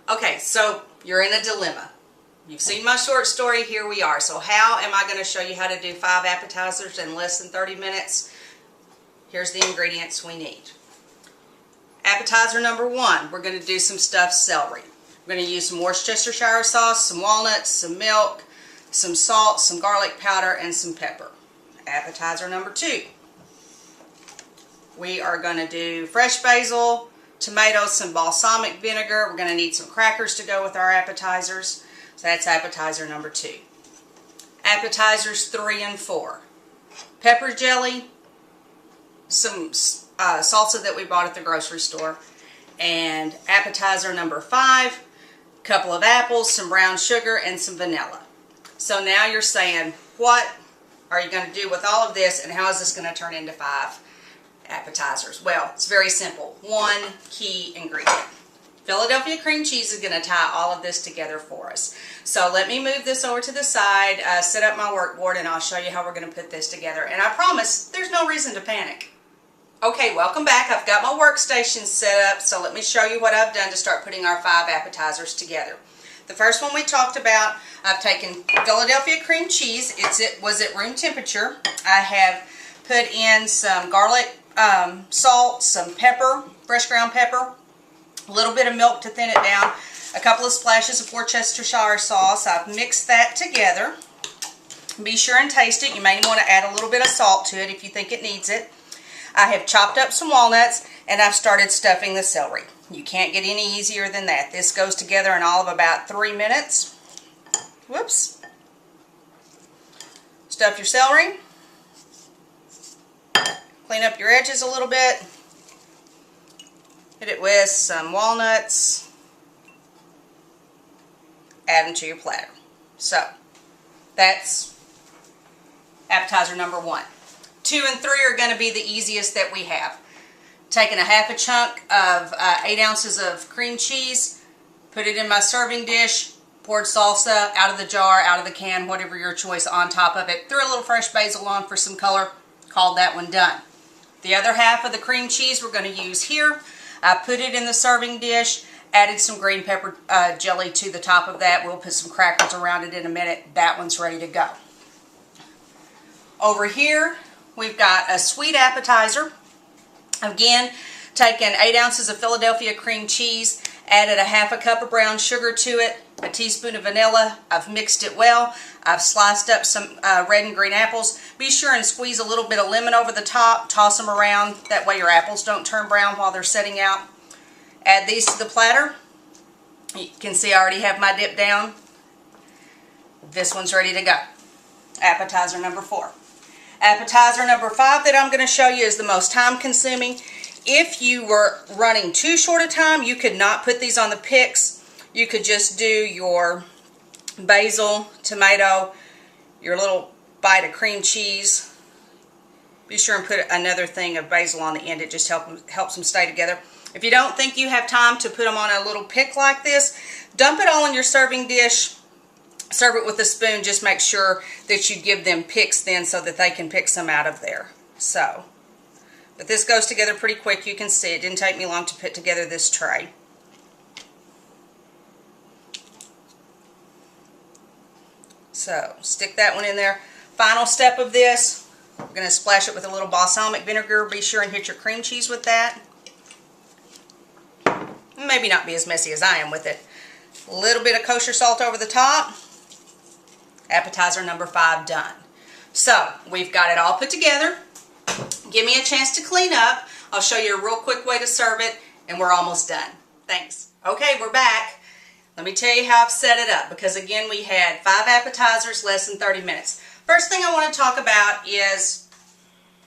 Okay, so you're in a dilemma. You've seen my short story, here we are. So how am I going to show you how to do 5 appetizers in less than 30 minutes? Here's the ingredients we need. Appetizer number 1, we're going to do some stuffed celery. We're going to use some Worcestershire sauce, some walnuts, some milk, some salt, some garlic powder, and some pepper. Appetizer number 2, we are going to do fresh basil, tomatoes, some balsamic vinegar. We're going to need some crackers to go with our appetizers. So that's appetizer number 2. Appetizers 3 and 4. Pepper jelly, some salsa that we bought at the grocery store. And appetizer number 5, a couple of apples, some brown sugar, and some vanilla. So now you're saying, what are you going to do with all of this, and how is this going to turn into 5 appetizers? Well, it's very simple. One key ingredient. Philadelphia cream cheese is going to tie all of this together for us. So let me move this over to the side, set up my workboard, and I'll show you how we're going to put this together. And I promise there's no reason to panic. Okay, welcome back. I've got my workstation set up, so let me show you what I've done to start putting our 5 appetizers together. The first one we talked about, I've taken Philadelphia cream cheese. It was at room temperature. I have put in some garlic, salt, some pepper, fresh ground pepper, a little bit of milk to thin it down, a couple of splashes of Worcestershire sauce. I've mixed that together. Be sure and taste it. You may want to add a little bit of salt to it if you think it needs it. I have chopped up some walnuts, and I've started stuffing the celery. You can't get any easier than that. This goes together in all of about 3 minutes. Whoops. Stuff your celery. Clean up your edges a little bit. Hit it with some walnuts. Add them to your platter. So, that's appetizer number 1. 2 and 3 are going to be the easiest that we have. Taking a half a chunk of 8 ounces of cream cheese, put it in my serving dish, poured salsa out of the jar, out of the can, whatever your choice, on top of it. Threw a little fresh basil on for some color, called that one done. The other half of the cream cheese we're going to use here. I put it in the serving dish, added some green pepper jelly to the top of that. We'll put some crackers around it in a minute. That one's ready to go. Over here, we've got a sweet appetizer. Again, taken 8 ounces of Philadelphia cream cheese, added a half a cup of brown sugar to it, a teaspoon of vanilla. I've mixed it well. I've sliced up some red and green apples. Be sure and squeeze a little bit of lemon over the top. Toss them around. That way your apples don't turn brown while they're setting out. Add these to the platter. You can see I already have my dip down. This one's ready to go. Appetizer number 4. Appetizer number 5 that I'm going to show you is the most time consuming. If you were running too short a time, you could not put these on the picks. You could just do your basil, tomato, your little bite of cream cheese. Be sure and put another thing of basil on the end. It just helps them stay together. If you don't think you have time to put them on a little pick like this, dump it all in your serving dish. Serve it with a spoon. Just make sure that you give them picks then so that they can pick some out of there. So, but this goes together pretty quick. You can see it didn't take me long to put together this tray. So, stick that one in there. Final step of this, we're going to splash it with a little balsamic vinegar. Be sure and hit your cream cheese with that. Maybe not be as messy as I am with it. A little bit of kosher salt over the top. Appetizer number 5 done. So, we've got it all put together. Give me a chance to clean up. I'll show you a real quick way to serve it, and we're almost done. Thanks. Okay, we're back. Let me tell you how I've set it up, because again, we had 5 appetizers, less than 30 minutes. First thing I want to talk about is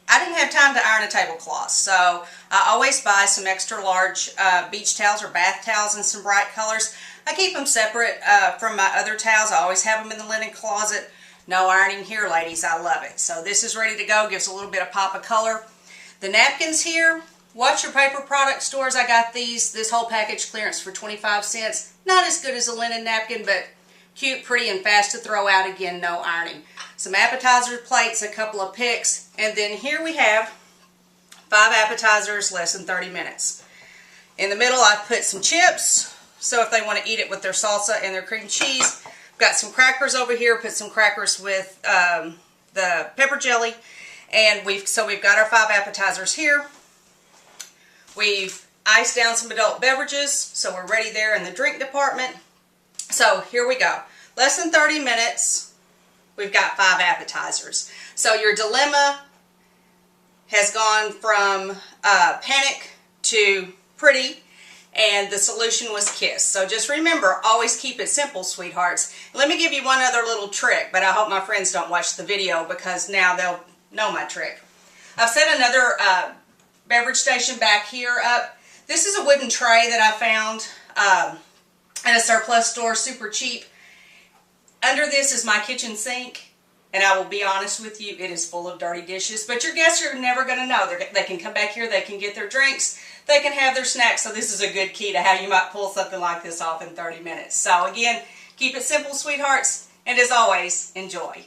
I didn't have time to iron a tablecloth, so I always buy some extra large beach towels or bath towels in some bright colors. I keep them separate from my other towels. I always have them in the linen closet. No ironing here, ladies. I love it. So this is ready to go. Gives a little bit of pop of color. The napkins here, watch your paper product stores. I got this whole package clearance for 25 cents. Not as good as a linen napkin, but cute, pretty, and fast to throw out. Again, no ironing. Some appetizer plates, a couple of picks, and then here we have 5 appetizers, less than 30 minutes. In the middle, I've put some chips, So if they want to eat it with their salsa and their cream cheese. Got some crackers over here. Put some crackers with the pepper jelly. And we've got our 5 appetizers here. We've iced down some adult beverages, so we're ready there in the drink department. So here we go. Less than 30 minutes, we've got 5 appetizers. So your dilemma has gone from panic to pretty, and the solution was K.I.S.S. So just remember, always keep it simple, sweethearts. Let me give you one other little trick, but I hope my friends don't watch the video because now they'll know my trick. I've set another beverage station back here up. This is a wooden tray that I found at a surplus store, super cheap. Under this is my kitchen sink, and I will be honest with you, it is full of dirty dishes, but your guests are never going to know. They can come back here, they can get their drinks, they can have their snacks, so this is a good key to how you might pull something like this off in 30 minutes. So again, keep it simple, sweethearts, and as always, enjoy.